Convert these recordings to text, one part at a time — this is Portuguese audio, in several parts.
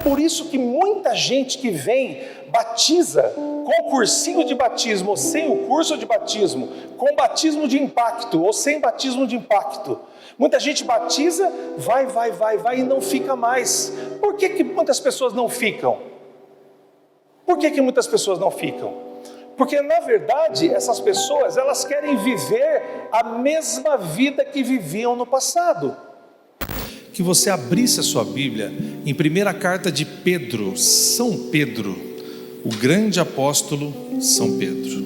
por isso que muita gente que vem, batiza com o cursinho de batismo ou sem o curso de batismo, com batismo de impacto ou sem batismo de impacto. Muita gente batiza, vai e não fica mais. Por que muitas pessoas não ficam? Por que muitas pessoas não ficam? Porque na verdade essas pessoas, elas querem viver a mesma vida que viviam no passado. Que você abrisse a sua Bíblia em primeira carta de Pedro, São Pedro, o grande apóstolo São Pedro.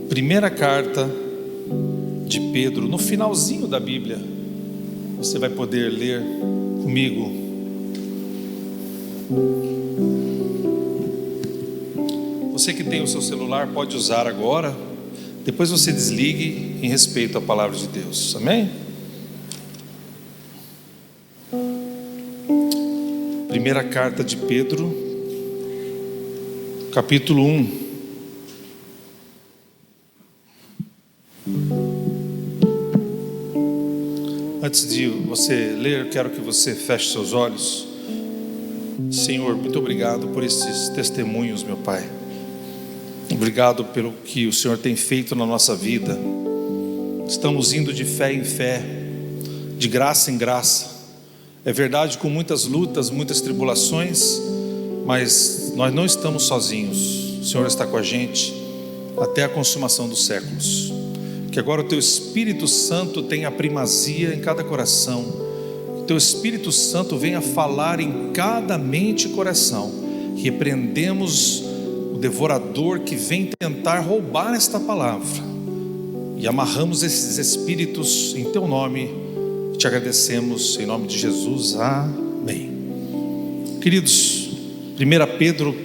Primeira carta de Pedro, no finalzinho da Bíblia, você vai poder ler comigo. Você que tem o seu celular pode usar agora, depois você desligue em respeito à palavra de Deus, amém? Primeira carta de Pedro, capítulo 1. Antes de você ler, eu quero que você feche seus olhos. Senhor, muito obrigado por esses testemunhos, meu Pai. Obrigado pelo que o Senhor tem feito na nossa vida. Estamos indo de fé em fé, de graça em graça. É verdade, com muitas lutas, muitas tribulações, mas nós não estamos sozinhos. O Senhor está com a gente até a consumação dos séculos. Que agora o Teu Espírito Santo tenha primazia em cada coração. Que o Teu Espírito Santo venha falar em cada mente e coração. Repreendemos o devorador que vem tentar roubar esta palavra. E amarramos esses espíritos em Teu nome. Te agradecemos em nome de Jesus. Amém. Queridos, 1 Pedro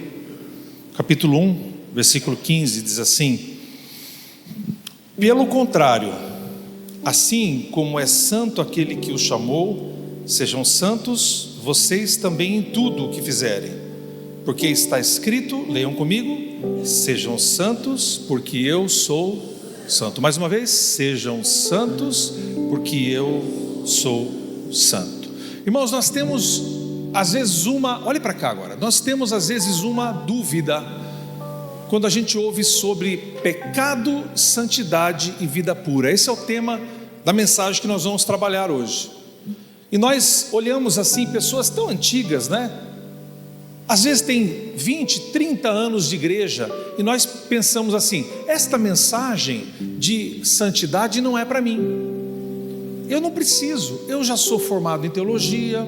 capítulo 1, versículo 15 diz assim: pelo contrário, assim como é santo aquele que o chamou, sejam santos vocês também em tudo o que fizerem, porque está escrito, leiam comigo, sejam santos porque eu sou santo. Mais uma vez, sejam santos porque eu sou santo. Irmãos, nós temos às vezes olhe para cá agora, nós temos às vezes uma dúvida quando a gente ouve sobre pecado, santidade e vida pura. Esse é o tema da mensagem que nós vamos trabalhar hoje. E nós olhamos assim, pessoas tão antigas, né? Às vezes tem 20, 30 anos de igreja, e nós pensamos assim: esta mensagem de santidade não é para mim. Eu não preciso, eu já sou formado em teologia,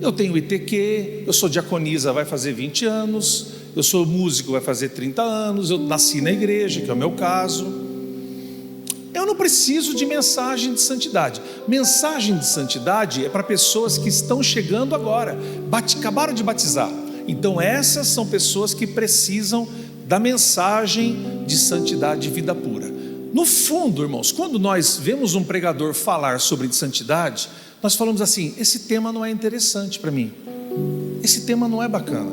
eu tenho ITQ, eu sou diaconisa, vai fazer 20 anos, eu sou músico, vai fazer 30 anos, eu nasci na igreja, que é o meu caso. Eu não preciso de mensagem de santidade. Mensagem de santidade é para pessoas que estão chegando agora, acabaram de batizar. Então essas são pessoas que precisam da mensagem de santidade e vida pura. No fundo, irmãos, quando nós vemos um pregador falar sobre santidade, nós falamos assim: esse tema não é interessante para mim, esse tema não é bacana,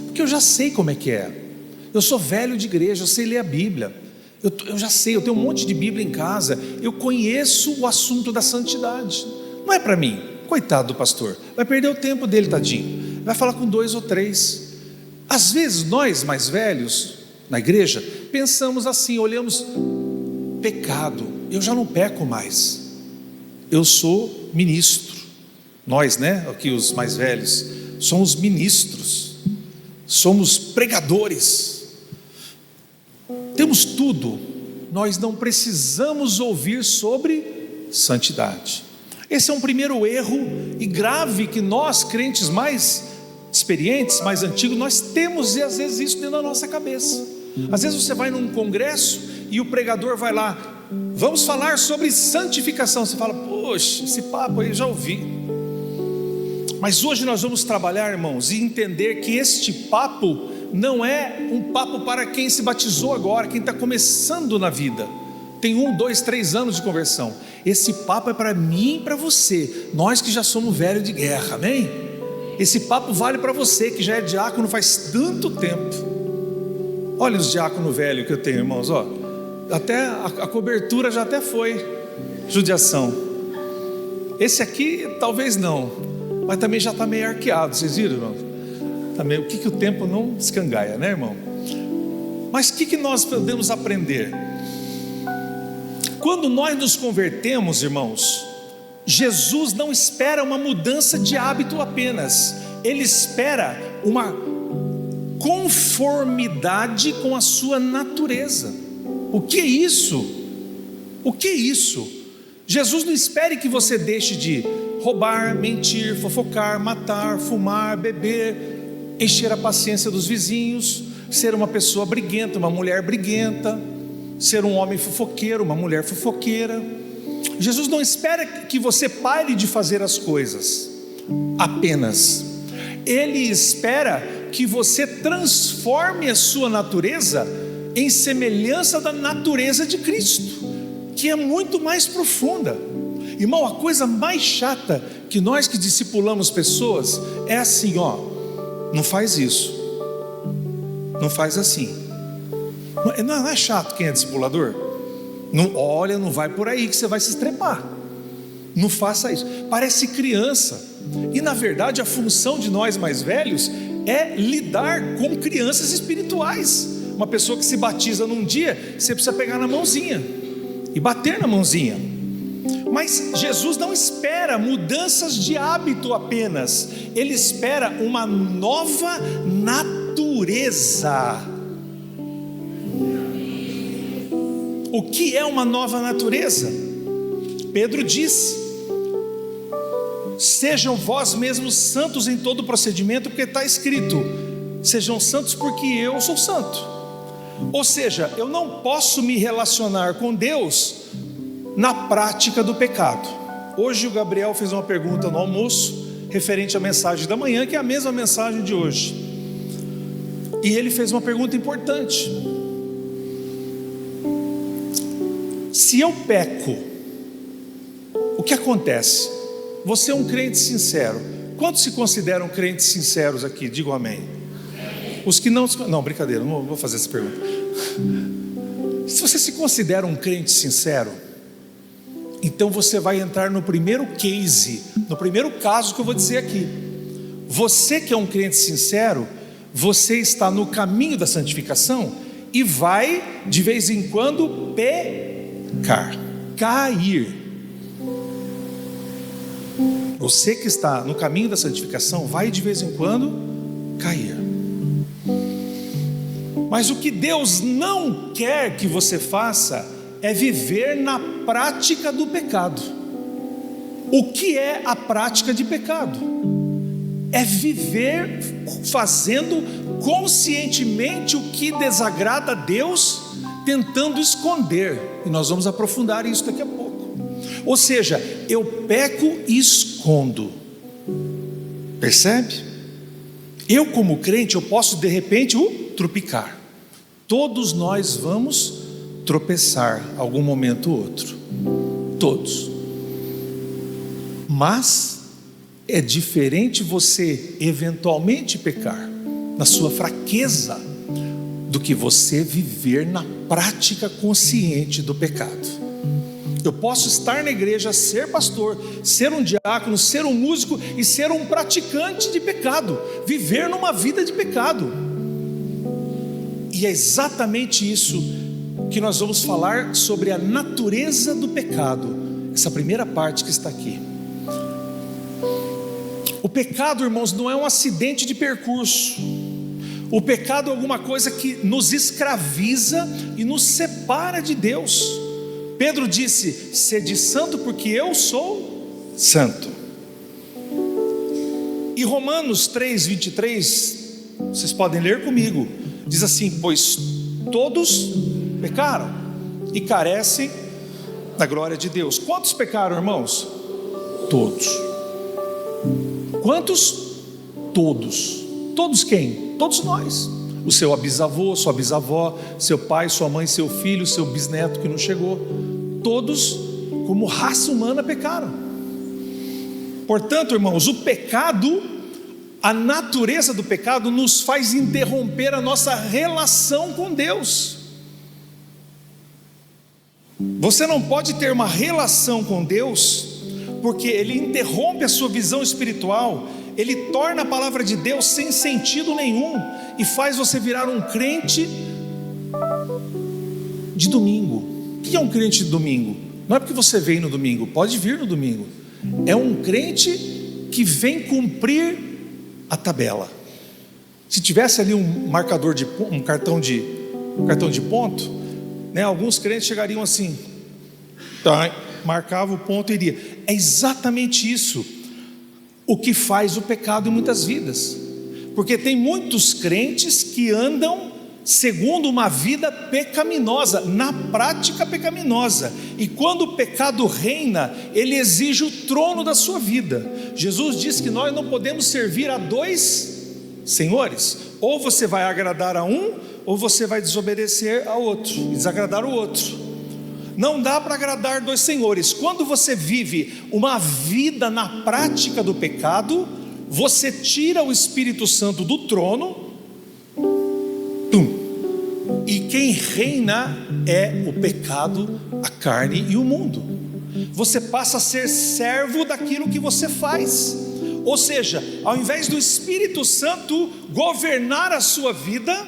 porque eu já sei como é que é. Eu sou velho de igreja, eu sei ler a Bíblia, eu já sei, eu tenho um monte de Bíblia em casa, eu conheço o assunto da santidade. Não é para mim. Coitado do pastor, vai perder o tempo dele, tadinho, vai falar com 2 ou 3. Às vezes nós mais velhos na igreja pensamos assim, olhamos: pecado, eu já não peco mais, eu sou ministro. Nós, né, aqui os mais velhos, somos ministros, somos pregadores, temos tudo, nós não precisamos ouvir sobre santidade. Esse é um primeiro erro e grave que nós, crentes mais experientes, mais antigos, nós temos, e às vezes isso dentro da nossa cabeça. Às vezes você vai num congresso e o pregador vai lá: vamos falar sobre santificação. Você fala: poxa, esse papo aí eu já ouvi. Mas hoje nós vamos trabalhar, irmãos, e entender que este papo não é um papo para quem se batizou agora, quem está começando na vida, tem 1, 2, 3 anos de conversão. Esse papo é para mim e para você, nós que já somos velhos de guerra, amém? Esse papo vale para você que já é diácono faz tanto tempo. Olha os diáconos velhos que eu tenho, irmãos, até a cobertura já até foi judiação. Esse aqui talvez não, mas também já está meio arqueado, vocês viram, irmão? Também, o que o tempo não escangaia, né, irmão? Mas o que nós podemos aprender? Quando nós nos convertemos, irmãos, Jesus não espera uma mudança de hábito apenas, Ele espera uma conformidade com a sua natureza. O que é isso? O que é isso? Jesus não espera que você deixe de roubar, mentir, fofocar, matar, fumar, beber, encher a paciência dos vizinhos, ser uma pessoa briguenta, uma mulher briguenta, ser um homem fofoqueiro, uma mulher fofoqueira. Jesus não espera que você pare de fazer as coisas apenas. Ele espera que você transforme a sua natureza em semelhança da natureza de Cristo, que é muito mais profunda. Irmão, a coisa mais chata que nós que discipulamos pessoas é assim, ó, não faz isso, não faz assim. Não é chato quem é discipulador? Não, olha, não vai por aí que você vai se estrepar. Não faça isso. Parece criança. E na verdade a função de nós mais velhos é lidar com crianças espirituais. Uma pessoa que se batiza num dia, você precisa pegar na mãozinha e bater na mãozinha. Mas Jesus não espera mudanças de hábito apenas, Ele espera uma nova natureza. O que é uma nova natureza? Pedro diz: sejam vós mesmos santos em todo procedimento, porque está escrito: sejam santos porque eu sou santo. Ou seja, eu não posso me relacionar com Deus na prática do pecado. Hoje o Gabriel fez uma pergunta no almoço referente à mensagem da manhã, que é a mesma mensagem de hoje, e ele fez uma pergunta importante: se eu peco, o que acontece? Você é um crente sincero. Quantos se consideram crentes sinceros aqui? Digam amém. Os que não... Não, brincadeira, não vou fazer essa pergunta. Se você se considera um crente sincero, então você vai entrar no primeiro case, no primeiro caso que eu vou dizer aqui. Você que é um crente sincero, você está no caminho da santificação e vai de vez em quando pecar, cair. Você que está no caminho da santificação vai de vez em quando cair. Mas o que Deus não quer que você faça é viver na prática do pecado. O que é a prática de pecado? É viver fazendo conscientemente o que desagrada a Deus, tentando esconder. E nós vamos aprofundar isso daqui a pouco. Ou seja, eu peco e escondo. Percebe? Eu como crente, eu posso de repente tropicar. Todos nós vamos tropeçar algum momento ou outro. Todos. Mas é diferente você eventualmente pecar na sua fraqueza do que você viver na prática consciente do pecado. Eu posso estar na igreja, ser pastor, ser um diácono, ser um músico e ser um praticante de pecado, viver numa vida de pecado. E é exatamente isso que nós vamos falar sobre a natureza do pecado, essa primeira parte que está aqui. O pecado, irmãos, não é um acidente de percurso. O pecado é alguma coisa que nos escraviza e nos separa de Deus. Pedro disse: sede santo porque eu sou santo. E Romanos 3:23, vocês podem ler comigo, diz assim: pois todos pecaram e carecem da glória de Deus. Quantos pecaram, irmãos? Todos. Quantos? Todos. Todos quem? Todos nós. O seu bisavô, sua bisavó, seu pai, sua mãe, seu filho, seu bisneto que não chegou. Todos, como raça humana, pecaram. Portanto, irmãos, o pecado, a natureza do pecado nos faz interromper a nossa relação com Deus. Você não pode ter uma relação com Deus porque ele interrompe a sua visão espiritual, ele torna a palavra de Deus sem sentido nenhum e faz você virar um crente de domingo. O que é um crente de domingo? Não é porque você vem no domingo, pode vir no domingo. É um crente que vem cumprir a tabela. Se tivesse ali um marcador de um cartão de ponto, né, alguns crentes chegariam assim, tá, marcava o ponto e iria. É exatamente isso o que faz o pecado em muitas vidas, porque tem muitos crentes que andam segundo uma vida pecaminosa, na prática pecaminosa, e quando o pecado reina, ele exige o trono da sua vida. Jesus disse que nós não podemos servir a dois senhores, ou você vai agradar a um, ou você vai desobedecer ao outro, desagradar o outro. Não dá para agradar dois senhores. Quando você vive uma vida na prática do pecado, você tira o Espírito Santo do trono, e quem reina é o pecado, a carne e o mundo. Você passa a ser servo daquilo que você faz. Ou seja, ao invés do Espírito Santo governar a sua vida,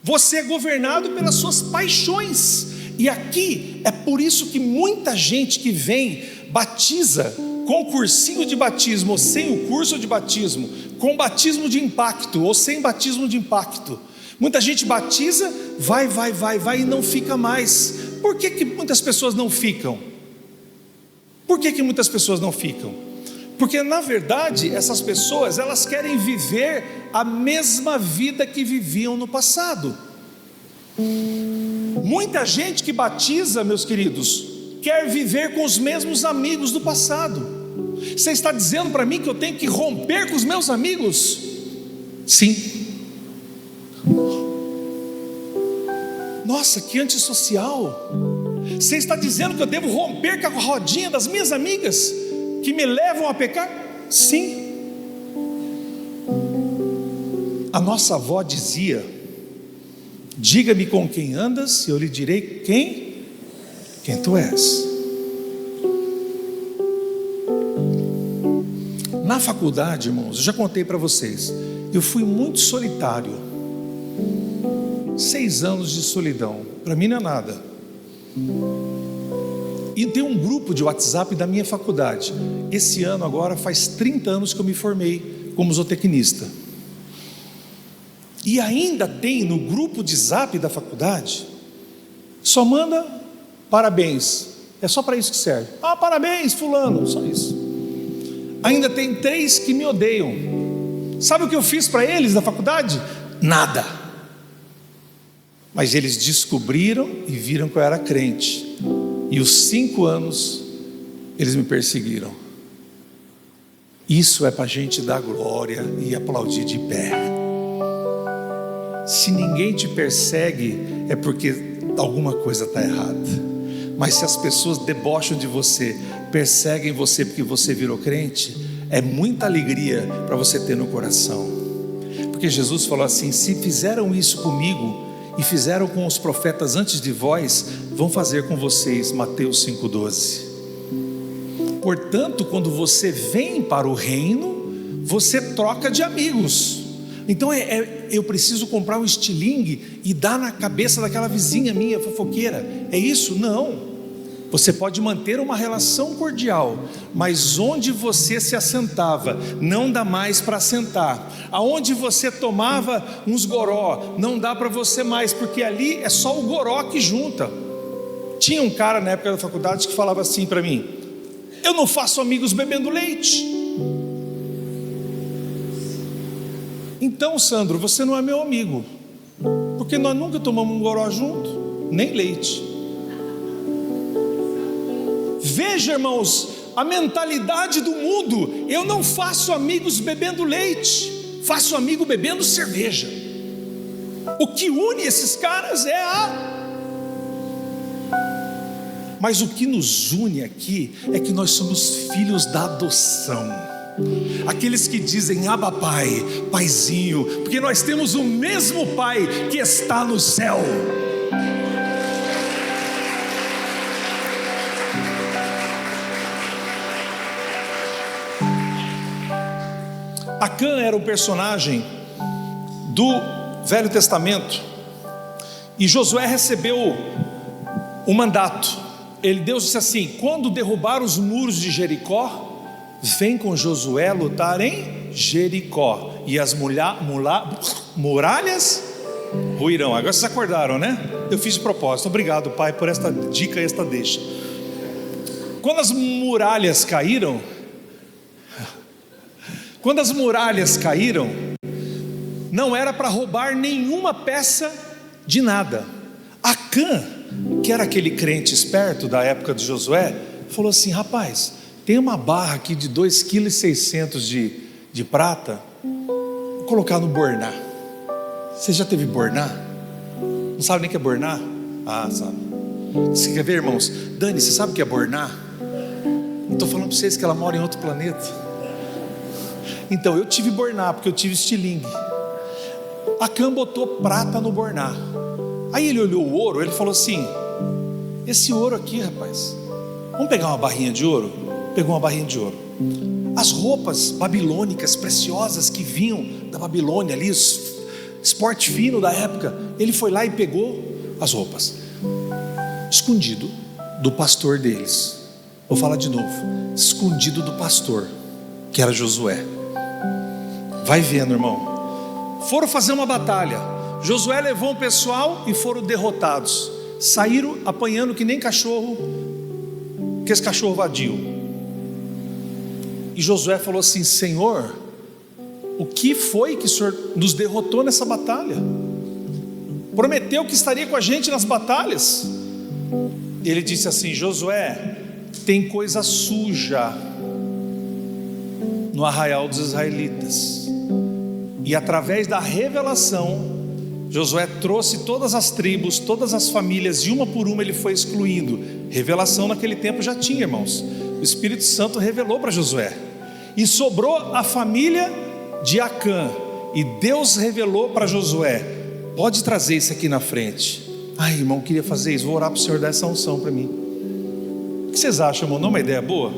você é governado pelas suas paixões. E aqui é por isso que muita gente que vem, batiza com cursinho de batismo ou sem o curso de batismo, com batismo de impacto ou sem batismo de impacto. Muita gente batiza, vai e não fica mais. Por que muitas pessoas não ficam? Por que muitas pessoas não ficam? Porque na verdade essas pessoas, elas querem viver a mesma vida que viviam no passado. Muita gente que batiza, meus queridos, quer viver com os mesmos amigos do passado. Você está dizendo para mim que eu tenho que romper com os meus amigos? Sim. Nossa, que antissocial. Você está dizendo que eu devo romper com a rodinha das minhas amigas que me levam a pecar? Sim. A nossa avó dizia: diga-me com quem andas e eu lhe direi quem tu és. Na faculdade, irmãos, eu já contei para vocês, eu fui muito solitário. 6 anos de solidão, para mim não é nada. E tem um grupo de WhatsApp da minha faculdade. Esse ano agora faz 30 anos que eu me formei como zootecnista. E ainda tem no grupo de Zap da faculdade, só manda parabéns. É só para isso que serve. Ah, parabéns fulano, só isso. Ainda tem 3 que me odeiam. Sabe o que eu fiz para eles na faculdade? Nada. Mas eles descobriram e viram que eu era crente. E os 5 anos eles me perseguiram. Isso é para a gente dar glória e aplaudir de pé. Se ninguém te persegue, é porque alguma coisa está errada. Mas se as pessoas debocham de você, perseguem você porque você virou crente, é muita alegria para você ter no coração. Porque Jesus falou assim: se fizeram isso comigo e fizeram com os profetas antes de vós, vão fazer com vocês. Mateus 5,12. Portanto, quando você vem para o reino, você troca de amigos. Então eu preciso comprar um estilingue e dar na cabeça daquela vizinha minha fofoqueira, é isso? Não. Você pode manter uma relação cordial, mas onde você se assentava, não dá mais para assentar. Aonde você tomava uns goró, não dá para você mais, porque ali é só o goró que junta. Tinha um cara na época da faculdade que falava assim para mim: eu não faço amigos bebendo leite. Então, Sandro, você não é meu amigo, porque nós nunca tomamos um goró junto, nem leite. Veja, irmãos, a mentalidade do mundo. Eu não faço amigos bebendo leite, faço amigo bebendo cerveja. O que une esses caras é Mas o que nos une aqui é que nós somos filhos da adoção. Aqueles que dizem Abba Pai, Paizinho, porque nós temos o mesmo Pai que está no céu. Acã era um personagem do Velho Testamento, e Josué recebeu o mandato. Deus disse assim: quando derrubar os muros de Jericó, vem com Josué lutar em Jericó, e as muralhas ruirão. Agora vocês acordaram, né? Eu fiz de propósito. Obrigado, Pai, por esta dica, esta deixa. Quando as muralhas caíram, não era para roubar nenhuma peça de nada. Acã, que era aquele crente esperto da época de Josué, falou assim: rapaz, tem uma barra aqui de 2,6 kg de prata, vou colocar no borná. Você já teve borná? Não sabe nem o que é borná? Ah, sabe. Você quer ver, irmãos? Dani, você sabe o que é borná? Não estou falando para vocês que ela mora em outro planeta. Então, eu tive borná, porque eu tive estilingue. Acã botou prata no borná. Aí ele olhou o ouro, ele falou assim: esse ouro aqui, rapaz, vamos pegar uma barrinha de ouro? Pegou uma barrinha de ouro. As roupas babilônicas preciosas que vinham da Babilônia ali, esporte fino da época, ele foi lá e pegou as roupas, escondido do pastor deles. Vou falar de novo: escondido do pastor, que era Josué. Vai vendo, irmão. Foram fazer uma batalha. Josué levou o pessoal e foram derrotados. Saíram apanhando que nem cachorro, que esse cachorro vadio. E Josué falou assim: Senhor, o que foi que o Senhor nos derrotou nessa batalha? Prometeu que estaria com a gente nas batalhas. Ele disse assim: Josué, tem coisa suja no arraial dos israelitas. E através da revelação, Josué trouxe todas as tribos, todas as famílias, e uma por uma ele foi excluindo. Revelação naquele tempo já tinha, irmãos. O Espírito Santo revelou para Josué. E sobrou a família de Acã. E Deus revelou para Josué: pode trazer isso aqui na frente. Ai, irmão, eu queria fazer isso. Vou orar para o Senhor dar essa unção para mim. O que vocês acham, irmão? Não é uma ideia boa?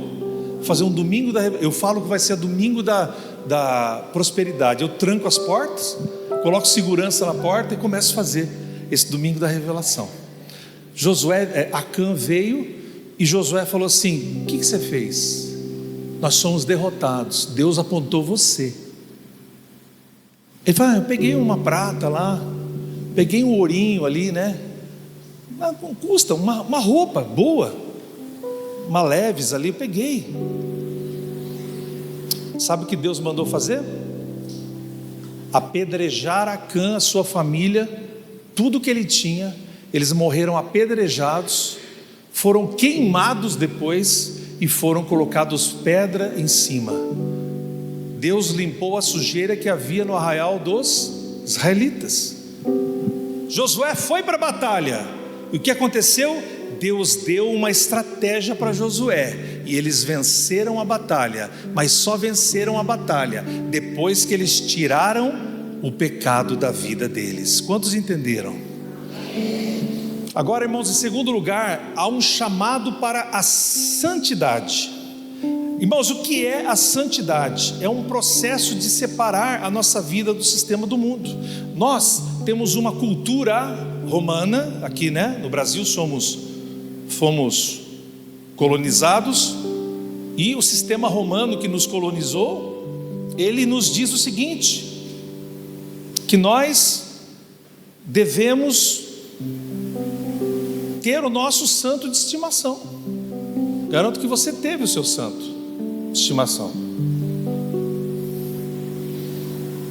Fazer um domingo da... Eu falo que vai ser domingo da prosperidade. Eu tranco as portas, coloco segurança na porta e começo a fazer esse domingo da revelação. Acã veio e Josué falou assim: o que você fez? Nós somos derrotados, Deus apontou você. Ele falou: eu peguei uma prata lá, peguei um ourinho ali, né? Não custa, uma roupa boa, uma leves ali, eu peguei. Sabe o que Deus mandou fazer? Apedrejar Acã, a sua família, tudo que ele tinha. Eles morreram apedrejados, foram queimados depois e foram colocados pedra em cima. Deus limpou a sujeira que havia no arraial dos israelitas. Josué foi para a batalha. E o que aconteceu? Deus deu uma estratégia para Josué, e eles venceram a batalha, mas só venceram a batalha depois que eles tiraram o pecado da vida deles. Quantos entenderam? Agora, irmãos, em segundo lugar, há um chamado para a santidade. Irmãos, o que é a santidade? É um processo de separar a nossa vida do sistema do mundo. Nós temos uma cultura romana aqui, né? No Brasil fomos colonizados, e o sistema romano que nos colonizou, ele nos diz o seguinte: que nós devemos ter o nosso santo de estimação. Garanto que você teve o seu santo de estimação.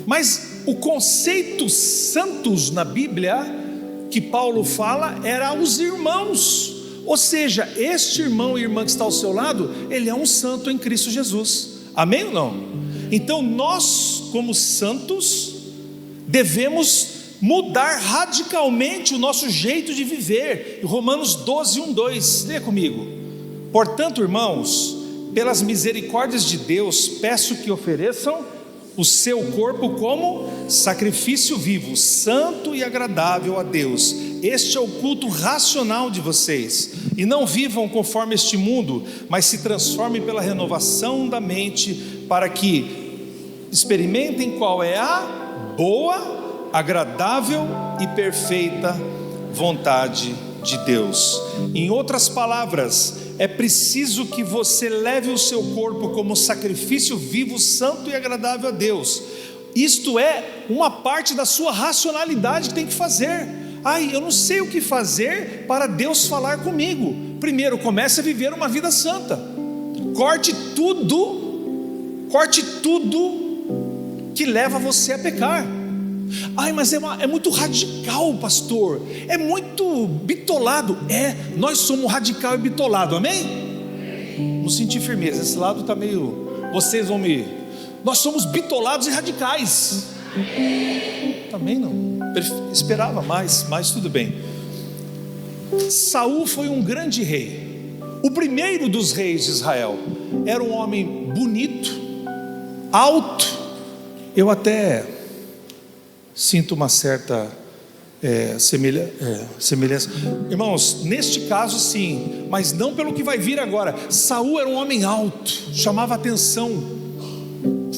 Mas o conceito santos na Bíblia que Paulo fala era os irmãos. Ou seja, este irmão e irmã que está ao seu lado, ele é um santo em Cristo Jesus. Amém ou não? Então nós, como santos, devemos mudar radicalmente o nosso jeito de viver. Romanos 12, 1, 2, lê comigo. Portanto, irmãos, pelas misericórdias de Deus, peço que ofereçam o seu corpo como sacrifício vivo, santo e agradável a Deus. Este é o culto racional de vocês. E não vivam conforme este mundo, mas se transformem pela renovação da mente, para que experimentem qual é a boa, agradável e perfeita vontade de Deus. Em outras palavras, é preciso que você leve o seu corpo como sacrifício vivo, santo e agradável a Deus. Isto é uma parte da sua racionalidade que tem que fazer. Eu não sei o que fazer para Deus falar comigo. Primeiro, comece a viver uma vida santa. Corte tudo que leva você a pecar. Mas é muito radical, pastor, é muito bitolado. Nós somos radical e bitolado, amém? Não senti firmeza, esse lado está meio, nós somos bitolados e radicais. Também não, esperava mais, mas tudo bem. Saul foi um grande rei, o primeiro dos reis de Israel. Era um homem bonito, alto. Eu até sinto uma certa semelhança, irmãos, neste caso sim, mas não pelo que vai vir agora. Saul era um homem alto, chamava atenção,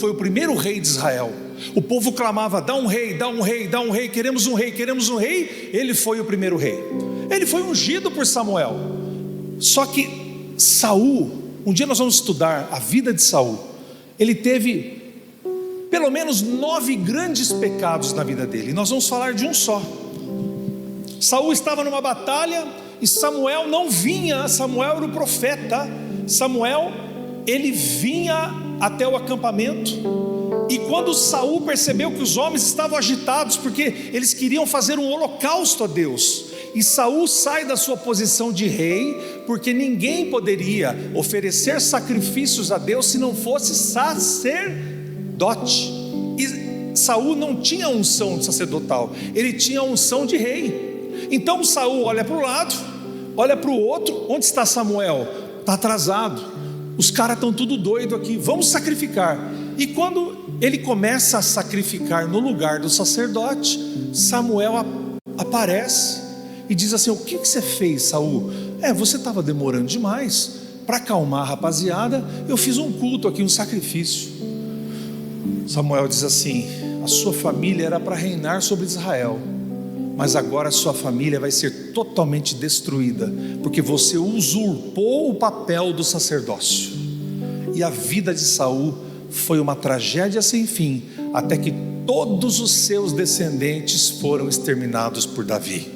foi o primeiro rei de Israel. O povo clamava: dá um rei, dá um rei, dá um rei, queremos um rei, queremos um rei. Ele foi o primeiro rei, ele foi ungido por Samuel. Só que Saul, um dia nós vamos estudar a vida de Saul. Ele teve pelo menos 9 grandes pecados na vida dele, e nós vamos falar de um só. Saul estava numa batalha e Samuel não vinha. Samuel era o profeta. Samuel, ele vinha até o acampamento, e quando Saul percebeu que os homens estavam agitados, porque eles queriam fazer um holocausto a Deus, e Saul sai da sua posição de rei, porque ninguém poderia oferecer sacrifícios a Deus se não fosse sacerdote. E Saul não tinha unção sacerdotal, ele tinha unção de rei. Então Saul olha para o lado, olha para o outro. Onde está Samuel? Está atrasado, os caras estão tudo doido aqui, vamos sacrificar. E quando ele começa a sacrificar no lugar do sacerdote, Samuel aparece e diz assim: o que você fez, Saul? Você estava demorando demais. Para acalmar a rapaziada, eu fiz um culto aqui, um sacrifício. Samuel diz assim: a sua família era para reinar sobre Israel, mas agora a sua família vai ser totalmente destruída, porque você usurpou o papel do sacerdócio. E a vida de Saul foi uma tragédia sem fim, até que todos os seus descendentes foram exterminados por Davi.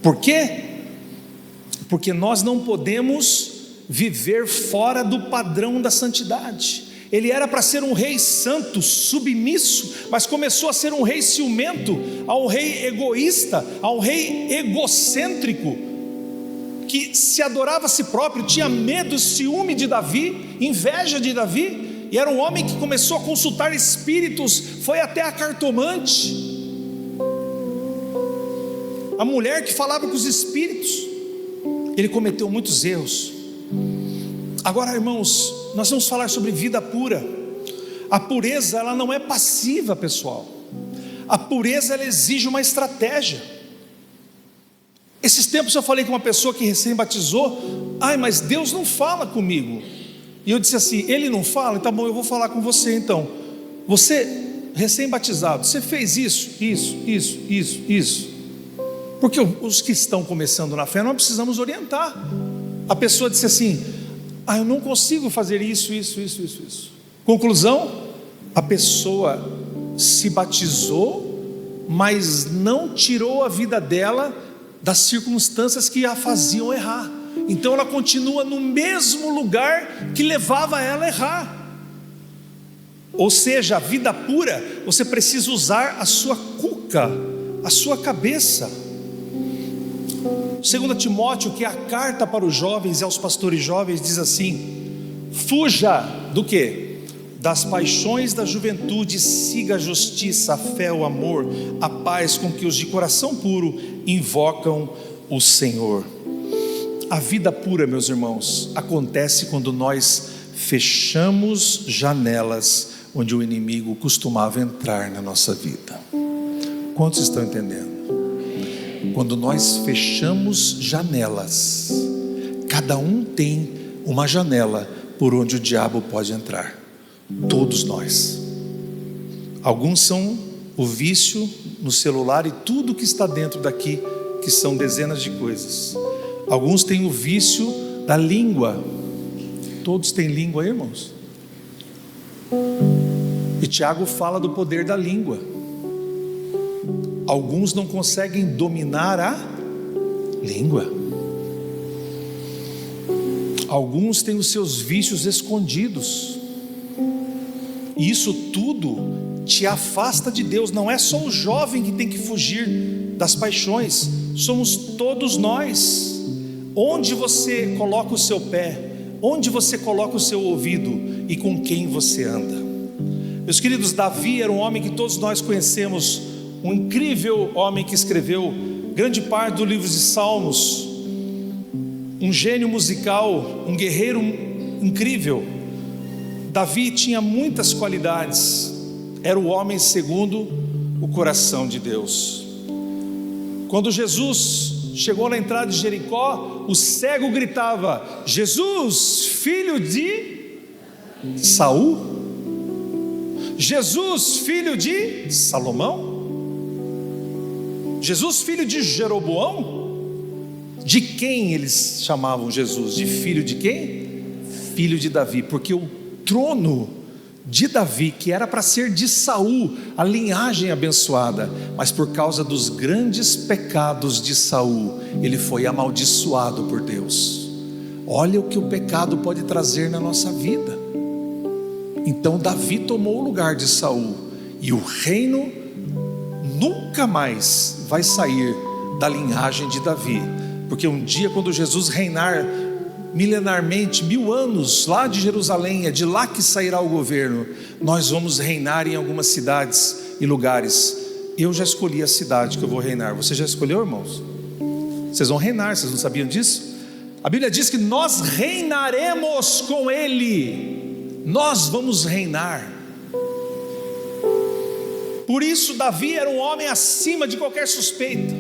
Por quê? Porque nós não podemos viver fora do padrão da santidade. Ele era para ser um rei santo, submisso, mas começou a ser um rei ciumento, a um rei egoísta, a um rei egocêntrico, que se adorava a si próprio, tinha medo, ciúme de Davi, inveja de Davi, e era um homem que começou a consultar espíritos, foi até a cartomante, a mulher que falava com os espíritos. Ele cometeu muitos erros. Agora, irmãos, nós vamos falar sobre vida pura. A pureza, ela não é passiva, pessoal. A pureza, ela exige uma estratégia. Esses tempos eu falei com uma pessoa que recém batizou: mas Deus não fala comigo. E eu disse assim: Ele não fala? Tá bom, eu vou falar com você então. Você, recém batizado, você fez isso. Porque os que estão começando na fé, nós precisamos orientar. A pessoa disse assim: eu não consigo fazer isso. Conclusão: a pessoa se batizou, mas não tirou a vida dela das circunstâncias que a faziam errar. Então ela continua no mesmo lugar que levava ela a errar. Ou seja, a vida pura, você precisa usar a sua cuca, a sua cabeça. 2 Timóteo, que é a carta para os jovens e aos pastores jovens, diz assim: fuja do quê? Das paixões da juventude, siga a justiça, a fé, o amor, a paz, com que os de coração puro invocam o Senhor. A vida pura, meus irmãos, acontece quando nós fechamos janelas onde o inimigo costumava entrar na nossa vida. Quantos estão entendendo? Quando nós fechamos janelas, cada um tem uma janela por onde o diabo pode entrar. Todos nós. Alguns são o vício no celular e tudo que está dentro daqui, que são dezenas de coisas. Alguns têm o vício da língua. Todos têm língua, irmãos. E Tiago fala do poder da língua. Alguns não conseguem dominar a língua. Alguns têm os seus vícios escondidos. E isso tudo te afasta de Deus. Não é só o jovem que tem que fugir das paixões, somos todos nós. Onde você coloca o seu pé, onde você coloca o seu ouvido e com quem você anda. Meus queridos, Davi era um homem que todos nós conhecemos, um incrível homem que escreveu grande parte do livro de Salmos, um gênio musical, um guerreiro incrível. Davi tinha muitas qualidades, era o homem segundo o coração de Deus. Quando Jesus chegou na entrada de Jericó, o cego gritava: Jesus, filho de Saul? Jesus, filho de Salomão? Jesus, filho de Jeroboão? De quem eles chamavam Jesus? De filho de quem? Filho de Davi, porque o trono de Davi, que era para ser de Saul, a linhagem abençoada, mas por causa dos grandes pecados de Saul, ele foi amaldiçoado por Deus. Olha o que o pecado pode trazer na nossa vida. Então Davi tomou o lugar de Saul, e o reino nunca mais vai sair da linhagem de Davi, porque um dia, quando Jesus reinar milenarmente, 1000 anos lá de Jerusalém, é de lá que sairá o governo. Nós vamos reinar em algumas cidades e lugares. Eu já escolhi a cidade que eu vou reinar. Você já escolheu, irmãos? Vocês vão reinar, vocês não sabiam disso? A Bíblia diz que nós reinaremos com Ele. Nós vamos reinar. Por isso Davi era um homem acima de qualquer suspeita.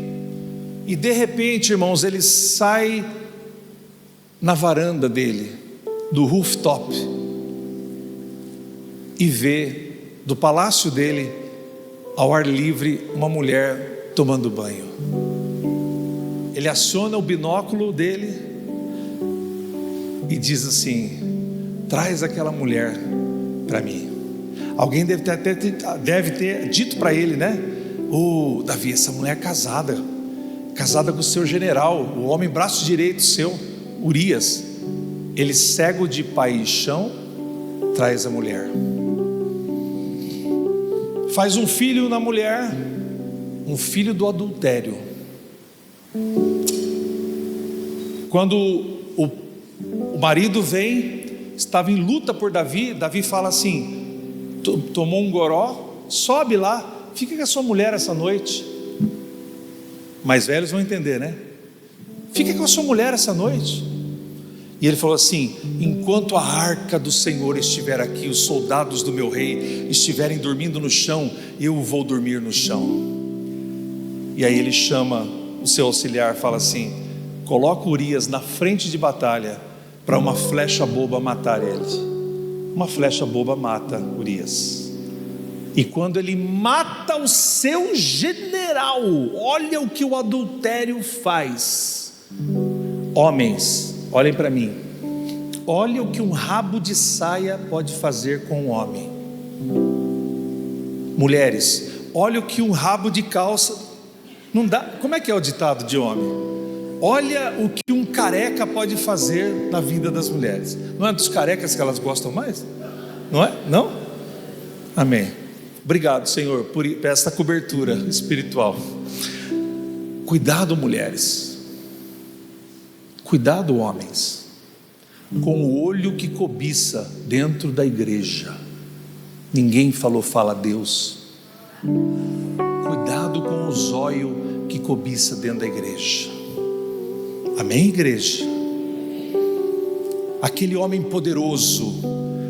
E de repente, irmãos, ele sai na varanda dele, do rooftop, e vê do palácio dele, ao ar livre, uma mulher tomando banho. Ele aciona o binóculo dele e diz assim: traz aquela mulher para mim. Alguém deve ter dito para ele, né? Davi, essa mulher é casada com o seu general, o homem braço direito seu, Urias. Ele, cego de paixão, traz a mulher, faz um filho na mulher, um filho do adultério. Quando o marido vem, estava em luta por Davi, Davi fala assim: tomou um goró, sobe lá, fica com a sua mulher essa noite. Mais velhos vão entender, né? Fica com a sua mulher essa noite. E ele falou assim: enquanto a arca do Senhor estiver aqui, os soldados do meu rei estiverem dormindo no chão, eu vou dormir no chão. E aí ele chama o seu auxiliar, fala assim: coloca Urias na frente de batalha, para uma flecha boba matar ele. Uma flecha boba mata Urias. E quando ele mata o seu general, olha o que o adultério faz. Homens, olhem para mim. Olha o que um rabo de saia pode fazer com um homem. Mulheres, olha o que um rabo de calça não dá. Como é que é o ditado de homem? Olha o que um careca pode fazer na vida das mulheres. Não é dos carecas que elas gostam mais? Não é? Não? Amém. Obrigado, Senhor, por esta cobertura espiritual. Cuidado, mulheres. Cuidado, homens, com o olho que cobiça dentro da igreja. Ninguém falou fala Deus. Cuidado com o zóio que cobiça dentro da igreja. Amém, igreja? Aquele homem poderoso,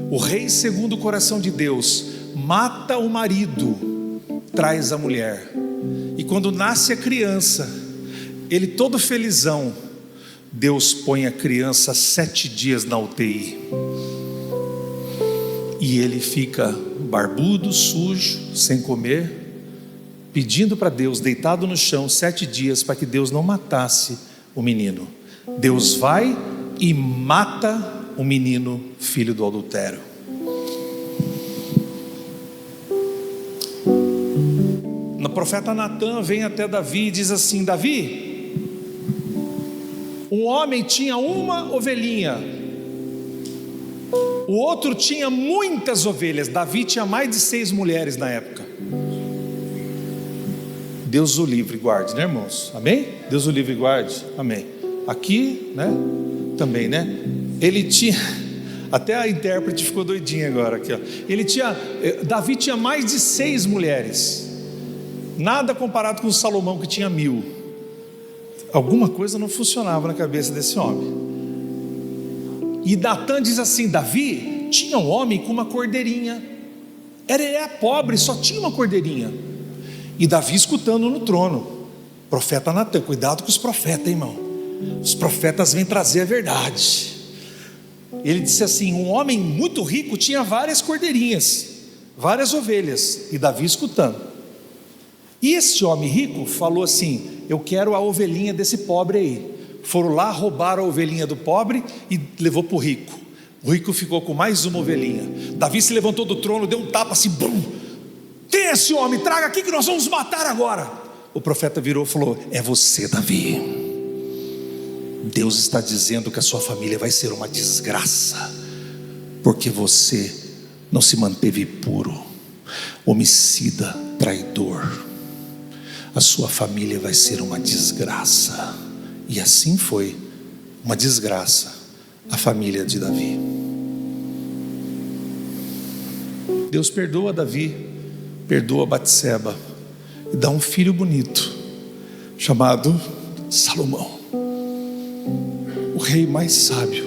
o rei segundo o coração de Deus, mata o marido, traz a mulher. E quando nasce a criança, ele todo felizão, Deus põe a criança 7 dias na UTI. E ele fica barbudo, sujo, sem comer, pedindo para Deus, deitado no chão 7 dias, para que Deus não matasse o menino. Deus vai e mata o menino, filho do adultério. O profeta Natã vem até Davi e diz assim: Davi, um homem tinha uma ovelhinha, o outro tinha muitas ovelhas. Davi tinha mais de 6 mulheres na época. Deus o livre e guarde, né, irmãos? Amém? Deus o livre e guarde, amém. Aqui, né, também, né, ele tinha, até a intérprete ficou doidinha agora aqui, ó. Davi tinha mais de 6 mulheres, nada comparado com Salomão, que tinha 1000. Alguma coisa não funcionava na cabeça desse homem. E Natã diz assim: Davi tinha um homem com uma cordeirinha, ele era pobre, só tinha uma cordeirinha. E Davi escutando no trono, profeta Natã, cuidado com os profetas, hein, irmão, os profetas vêm trazer a verdade. Ele disse assim: um homem muito rico tinha várias cordeirinhas, várias ovelhas, e Davi escutando. E esse homem rico falou assim: eu quero a ovelhinha desse pobre aí. Foram lá, roubaram a ovelhinha do pobre e levou para o rico. O rico ficou com mais uma ovelhinha. Davi se levantou do trono, deu um tapa assim, bum! Quem é esse homem? Traga aqui que nós vamos matar agora. O profeta virou e falou: é você, Davi. Deus está dizendo que a sua família vai ser uma desgraça, porque você não se manteve puro, homicida, traidor. A sua família vai ser uma desgraça. E assim foi uma desgraça a família de Davi. Deus perdoa Davi, perdoa Batseba e dá um filho bonito chamado Salomão, o rei mais sábio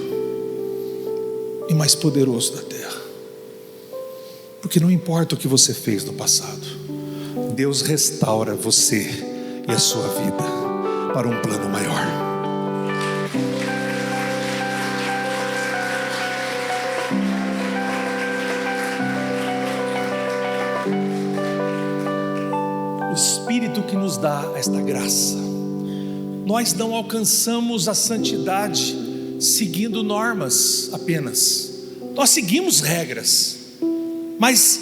e mais poderoso da terra. Porque não importa o que você fez no passado, Deus restaura você e a sua vida para um plano maior. O Espírito que nos dá esta graça. Nós não alcançamos a santidade seguindo normas apenas. Nós seguimos regras, mas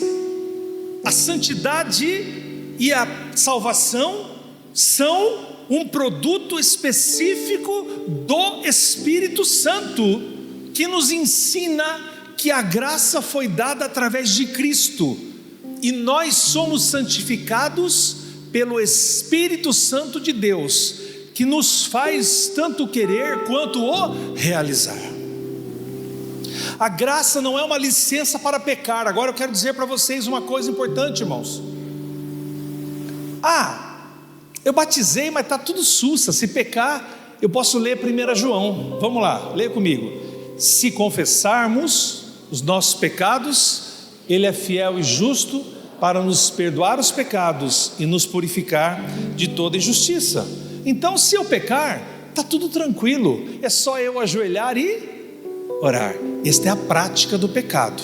a santidade e a salvação são um produto específico do Espírito Santo, que nos ensina que a graça foi dada através de Cristo, e nós somos santificados pelo Espírito Santo de Deus, que nos faz tanto querer quanto o realizar. A graça não é uma licença para pecar. Agora eu quero dizer para vocês uma coisa importante, irmãos. Eu batizei, mas está tudo sussa. Se pecar, eu posso ler 1 João. Vamos lá, leia comigo. Se confessarmos os nossos pecados, Ele é fiel e justo para nos perdoar os pecados e nos purificar de toda injustiça. Então, se eu pecar, está tudo tranquilo. É só eu ajoelhar e orar. Esta é a prática do pecado.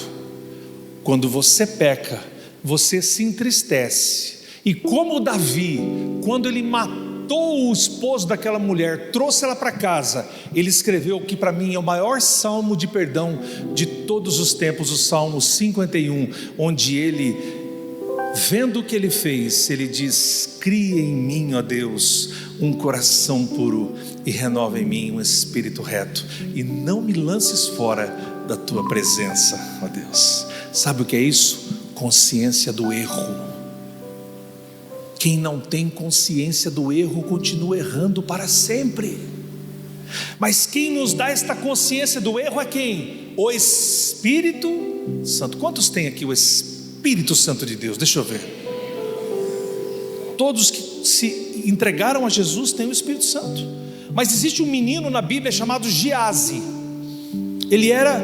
Quando você peca, você se entristece. E como Davi, quando ele matou o esposo daquela mulher, trouxe ela para casa, ele escreveu o que para mim é o maior salmo de perdão de todos os tempos, o Salmo 51, onde ele, vendo o que ele fez, ele diz: cria em mim, ó Deus, um coração puro e renova em mim um espírito reto, e não me lances fora da tua presença, ó Deus. Sabe o que é isso? Consciência do erro. Quem não tem consciência do erro continua errando para sempre. Mas quem nos dá esta consciência do erro é quem? O Espírito Santo. Quantos tem aqui o Espírito Santo de Deus? Deixa eu ver. Todos que se entregaram a Jesus têm o Espírito Santo. Mas existe um menino na Bíblia chamado Giase. Ele era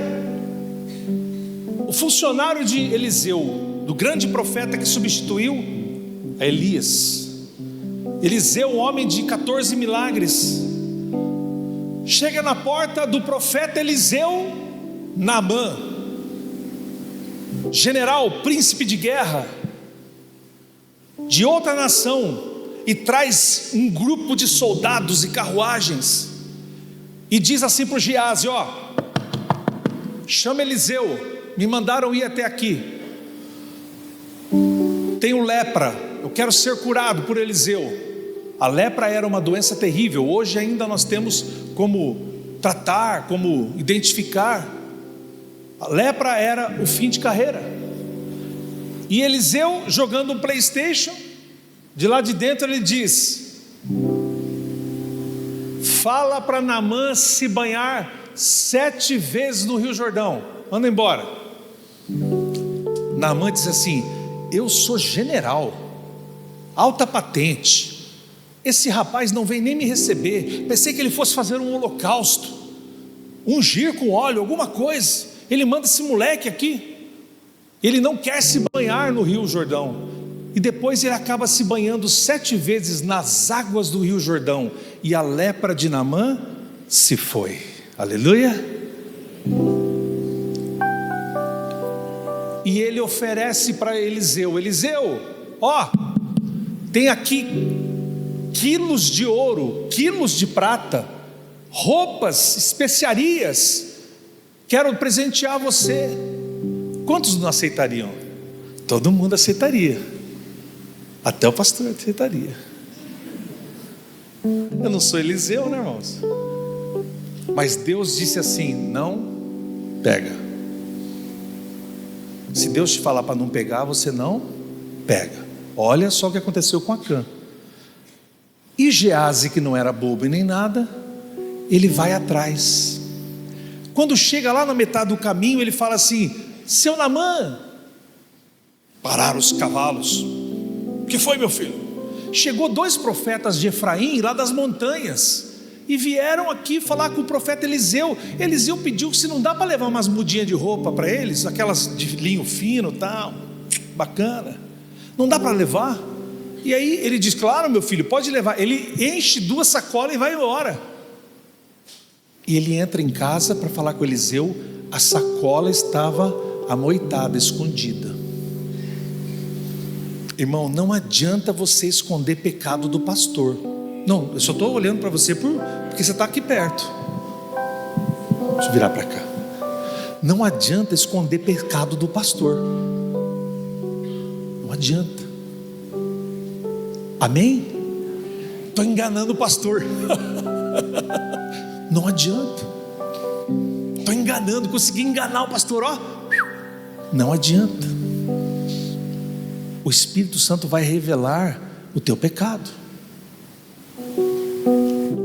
o funcionário de Eliseu, do grande profeta que substituiu a Elias. Eliseu, um homem de 14 milagres, chega na porta do profeta Eliseu, Naamã. general, príncipe de guerra, de outra nação, e traz um grupo de soldados e carruagens, e diz assim para o Geazi: ó, chama Eliseu, me mandaram ir até aqui, tenho lepra, eu quero ser curado por Eliseu. A lepra era uma doença terrível. Hoje ainda nós temos como tratar, como identificar. A lepra era o fim de carreira. E Eliseu, jogando um PlayStation, de lá de dentro ele diz: fala para Naamã se banhar 7 vezes no Rio Jordão, manda embora. Naamã diz assim: eu sou general, alta patente, esse rapaz não vem nem me receber, pensei que ele fosse fazer um holocausto, ungir com óleo, alguma coisa, ele manda esse moleque aqui, ele não quer se banhar no Rio Jordão, e depois ele acaba se banhando 7 vezes nas águas do Rio Jordão, e a lepra de Naamã se foi. Aleluia. E ele oferece para Eliseu: Eliseu, ó, tem aqui quilos de ouro, quilos de prata, roupas, especiarias, quero presentear você. Quantos não aceitariam? Todo mundo aceitaria, até o pastor aceitaria. Eu não sou Eliseu, né, irmãos? Mas Deus disse assim: não pega. Se Deus te falar para não pegar, você não pega. Olha só o que aconteceu com Acã. E Geazi, que não era bobo e nem nada, ele vai atrás. Quando chega lá na metade do caminho, ele fala assim: seu Naamã, pararam os cavalos. O que foi, meu filho? Chegou 2 profetas de Efraim, lá das montanhas, e vieram aqui falar com o profeta Eliseu. Eliseu pediu se não dá para levar umas mudinhas de roupa para eles, aquelas de linho fino, tal, bacana, não dá para levar? E aí ele diz: claro, meu filho, pode levar. Ele enche 2 sacolas e vai embora. E ele entra em casa para falar com Eliseu. A sacola estava amoitada, escondida. Irmão, não adianta você esconder pecado do pastor. Não, eu só estou olhando para você porque você está aqui perto. Deixa eu virar para cá. Não adianta esconder pecado do pastor. Não adianta. Amém? Estou enganando o pastor. Não adianta. Estou enganando, consegui enganar o pastor, ó. Não adianta. O Espírito Santo vai revelar o teu pecado.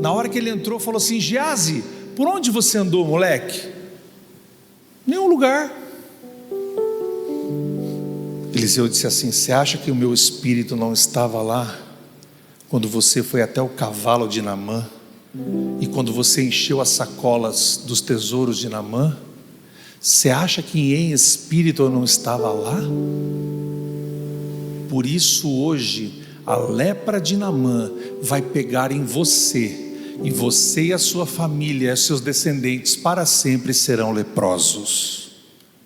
Na hora que ele entrou, falou assim: Geazi, por onde você andou, moleque? Nenhum lugar. Eliseu disse assim: você acha que o meu espírito não estava lá quando você foi até o cavalo de Naamã, e quando você encheu as sacolas dos tesouros de Naamã? Você acha que em espírito eu não estava lá? Por isso hoje a lepra de Naamã vai pegar em você, e você e a sua família, os seus descendentes para sempre serão leprosos.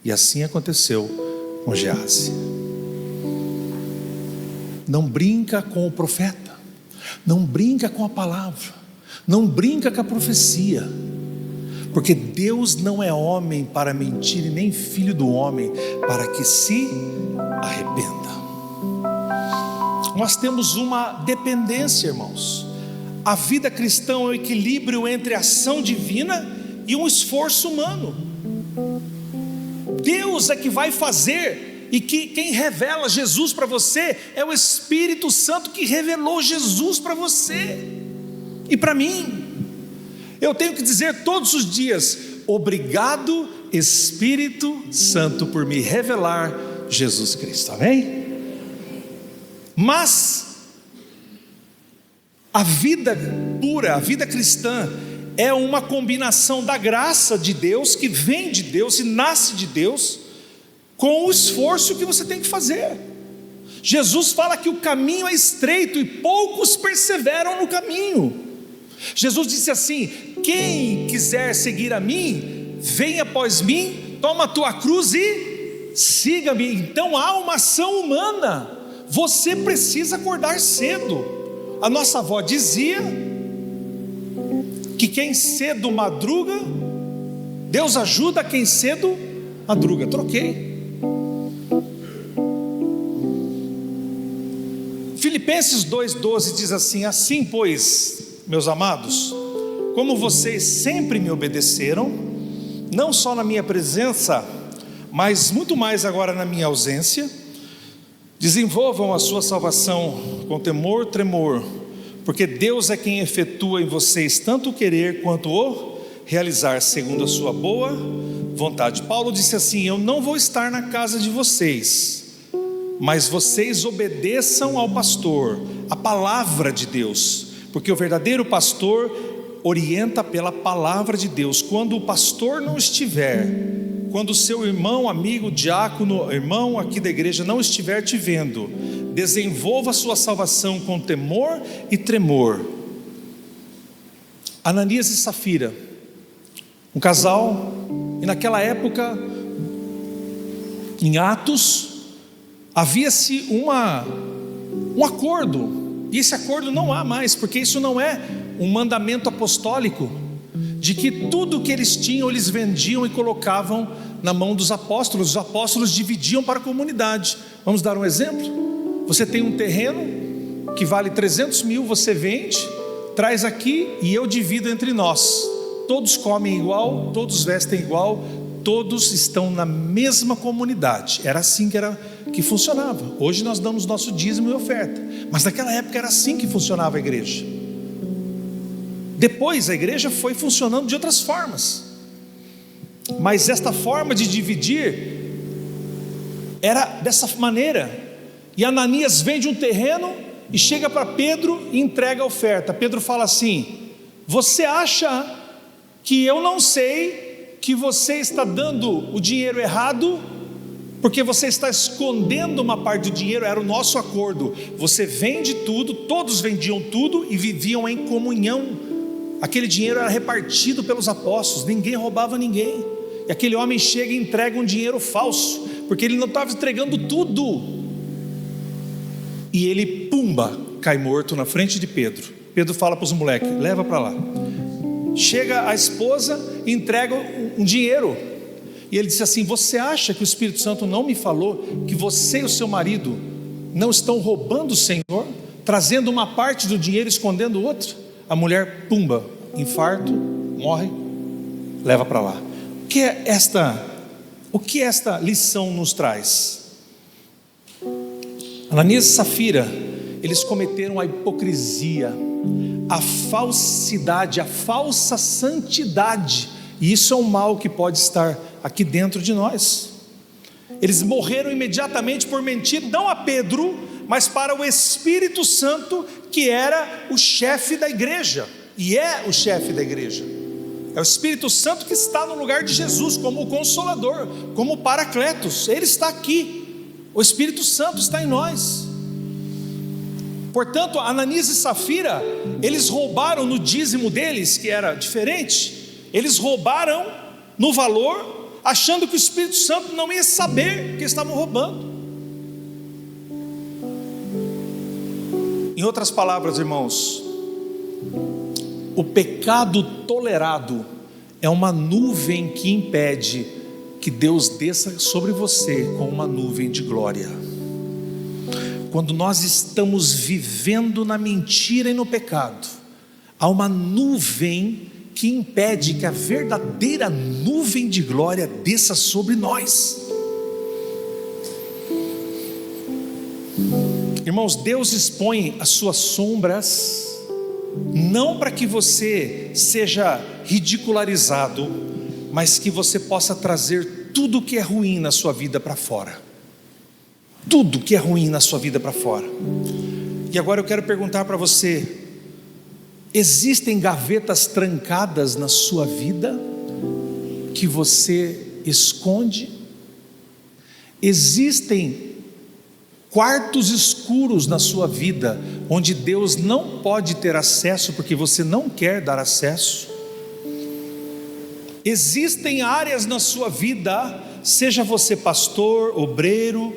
E assim aconteceu com Geazi. Não brinca com o profeta, não brinca com a palavra, não brinca com a profecia, porque Deus não é homem para mentir, e nem filho do homem para que se arrependa. Nós temos uma dependência, irmãos. A vida cristã é o equilíbrio entre a ação divina e um esforço humano. Deus é que vai fazer, e que quem revela Jesus para você é o Espírito Santo que revelou Jesus para você e para mim. Eu tenho que dizer todos os dias: obrigado, Espírito Santo, por me revelar Jesus Cristo. Amém? Mas a vida pura, a vida cristã, é uma combinação da graça de Deus, que vem de Deus e nasce de Deus, com o esforço que você tem que fazer. Jesus fala que o caminho é estreito e poucos perseveram no caminho. Jesus disse assim: quem quiser seguir a mim, venha após mim, toma a tua cruz e siga-me. Então há uma ação humana. Você precisa acordar cedo. A nossa avó dizia que quem cedo madruga, Deus ajuda quem cedo madruga. Troquei. Filipenses 2,12 diz assim: assim, pois, meus amados, como vocês sempre me obedeceram, não só na minha presença, mas muito mais agora na minha ausência, desenvolvam a sua salvação com temor, tremor, porque Deus é quem efetua em vocês tanto o querer quanto o realizar segundo a sua boa vontade. Paulo disse assim: eu não vou estar na casa de vocês, mas vocês obedeçam ao pastor, a palavra de Deus, porque o verdadeiro pastor orienta pela palavra de Deus. Quando o pastor não estiver, quando o seu irmão, amigo, diácono, irmão aqui da igreja não estiver te vendo, desenvolva a sua salvação com temor e tremor. Ananias e Safira, um casal, e naquela época, em Atos, havia-se um acordo, e esse acordo não há mais, porque isso não é um mandamento apostólico, de que tudo que eles tinham, eles vendiam e colocavam na mão dos apóstolos. Os apóstolos dividiam para a comunidade. Vamos dar um exemplo? Você tem um terreno que vale 300 mil, você vende, traz aqui e eu divido entre nós. Todos comem igual, todos vestem igual, todos estão na mesma comunidade. Era assim que funcionava. Hoje nós damos nosso dízimo e oferta, mas naquela época era assim que funcionava a igreja. Depois a igreja foi funcionando de outras formas, mas esta forma de dividir era dessa maneira. E Ananias vende um terreno e chega para Pedro e entrega a oferta. Pedro fala assim: você acha que eu não sei que você está dando o dinheiro errado, porque você está escondendo uma parte do dinheiro? Era o nosso acordo. Você vende tudo, todos vendiam tudo e viviam em comunhão. Aquele dinheiro era repartido pelos apóstolos, ninguém roubava ninguém. E aquele homem chega e entrega um dinheiro falso, porque ele não estava entregando tudo. E ele, pumba, cai morto na frente de Pedro. Pedro fala para os moleques: leva para lá. Chega a esposa e entrega um dinheiro. E ele disse assim: você acha que o Espírito Santo não me falou que você e o seu marido não estão roubando o Senhor, trazendo uma parte do dinheiro e escondendo outra? A mulher, pumba, infarto, morre, leva para lá. O que esta lição nos traz? Ananias e Safira, eles cometeram a hipocrisia, a falsidade, a falsa santidade, e isso é um mal que pode estar aqui dentro de nós. Eles morreram imediatamente por mentir, não a Pedro, mas para o Espírito Santo, que era o chefe da igreja, e é o chefe da igreja. É o Espírito Santo que está no lugar de Jesus, como o Consolador, como o Paracletos. Ele está aqui, o Espírito Santo está em nós. Portanto, Ananias e Safira, eles roubaram no dízimo deles, que era diferente. Eles roubaram no valor, achando que o Espírito Santo não ia saber que estavam roubando. Em outras palavras, irmãos, o pecado tolerado é uma nuvem que impede que Deus desça sobre você com uma nuvem de glória. Quando nós estamos vivendo na mentira e no pecado, há uma nuvem que impede que a verdadeira nuvem de glória desça sobre nós. Irmãos, Deus expõe as suas sombras, não para que você seja ridicularizado, mas que você possa trazer tudo que é ruim na sua vida para fora. Tudo que é ruim na sua vida para fora. E agora eu quero perguntar para você: existem gavetas trancadas na sua vida que você esconde? Existem quartos escuros na sua vida onde Deus não pode ter acesso porque você não quer dar acesso? Existem áreas na sua vida seja você pastor, obreiro,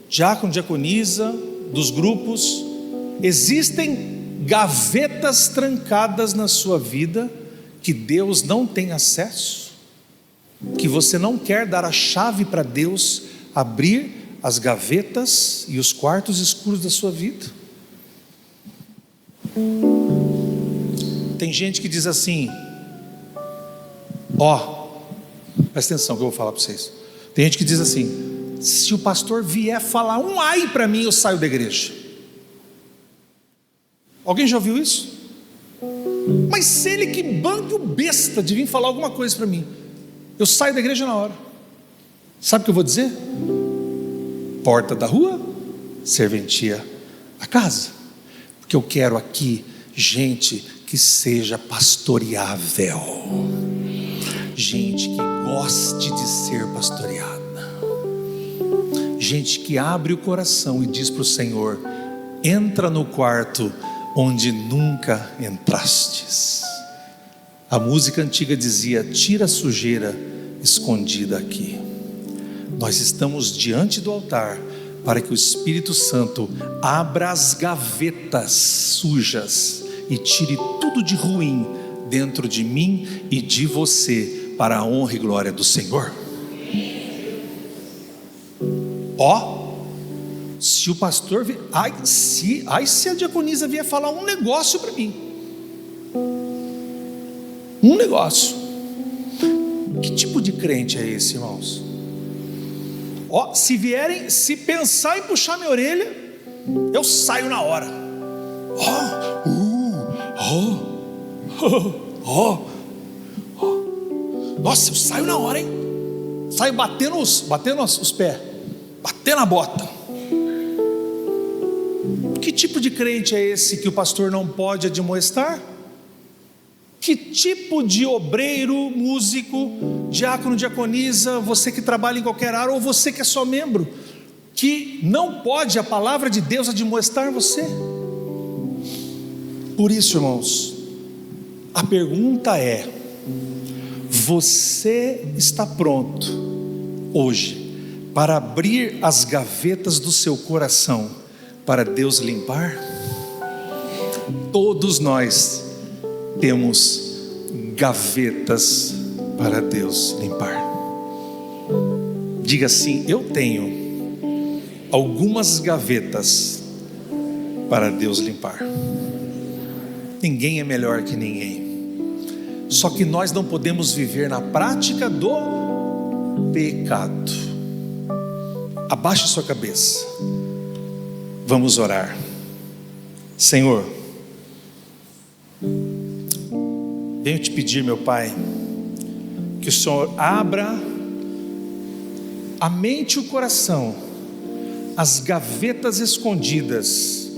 diácono, diaconisa, dos grupos, existem gavetas trancadas na sua vida que Deus não tem acesso, que você não quer dar a chave para Deus abrir as gavetas e os quartos escuros da sua vida. Tem gente que diz assim, presta atenção que eu vou falar para vocês. Tem gente que diz assim: se o pastor vier falar um ai para mim, eu saio da igreja. Alguém já ouviu isso? Mas se ele que banque o besta de vir falar alguma coisa para mim, eu saio da igreja na hora. Sabe o que eu vou dizer? Porta da rua, serventia a casa. Porque eu quero aqui gente que seja pastoreável, gente que goste de ser pastoreada, gente que abre o coração e diz para o Senhor: entra no quarto onde nunca entrastes. A música antiga dizia: tira a sujeira escondida aqui. Nós estamos diante do altar para que o Espírito Santo abra as gavetas sujas e tire tudo de ruim dentro de mim e de você, para a honra e glória do Senhor. Se o pastor vier, se a diaconisa vier falar um negócio para mim, um negócio, que tipo de crente é esse, irmãos? Se pensar em puxar minha orelha, eu saio na hora. Nossa, eu saio na hora, hein? Saio batendo os pés, batendo a bota. Que tipo de crente é esse que o pastor não pode admoestar? Que tipo de obreiro, músico, diácono, diaconisa, você que trabalha em qualquer área, ou você que é só membro, que não pode a palavra de Deus admoestar você? Por isso, irmãos, a pergunta é: você está pronto hoje para abrir as gavetas do seu coração para Deus limpar? Todos nós temos gavetas para Deus limpar. Diga assim: eu tenho algumas gavetas para Deus limpar. Ninguém é melhor que ninguém. Só que nós não podemos viver na prática do pecado. Abaixe sua cabeça. Vamos orar. Senhor, venho te pedir, meu Pai, que o Senhor abra a mente e o coração, as gavetas escondidas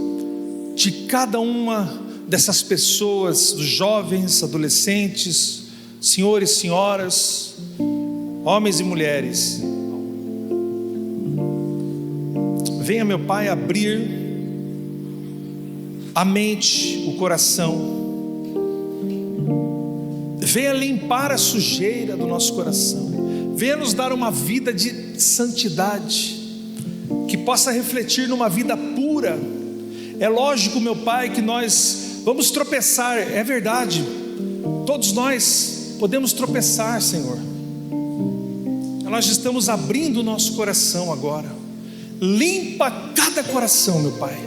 de cada uma dessas pessoas, dos jovens, adolescentes, senhores, senhoras, homens e mulheres. Venha, meu Pai, abrir a mente, o coração. Venha limpar a sujeira do nosso coração. Venha nos dar uma vida de santidade, que possa refletir numa vida pura. É lógico, meu Pai, que nós vamos tropeçar, é verdade. Todos nós podemos tropeçar, Senhor. Nós estamos abrindo o nosso coração agora. Limpa cada coração, meu Pai.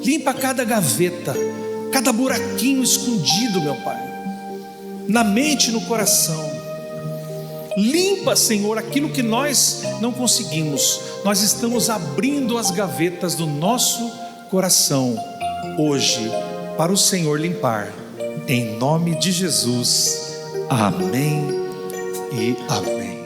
Limpa cada gaveta, cada buraquinho escondido, meu Pai, na mente e no coração. Limpa, Senhor, aquilo que nós não conseguimos. Nós estamos abrindo as gavetas do nosso coração hoje para o Senhor limpar. Em nome de Jesus. Amém e amém.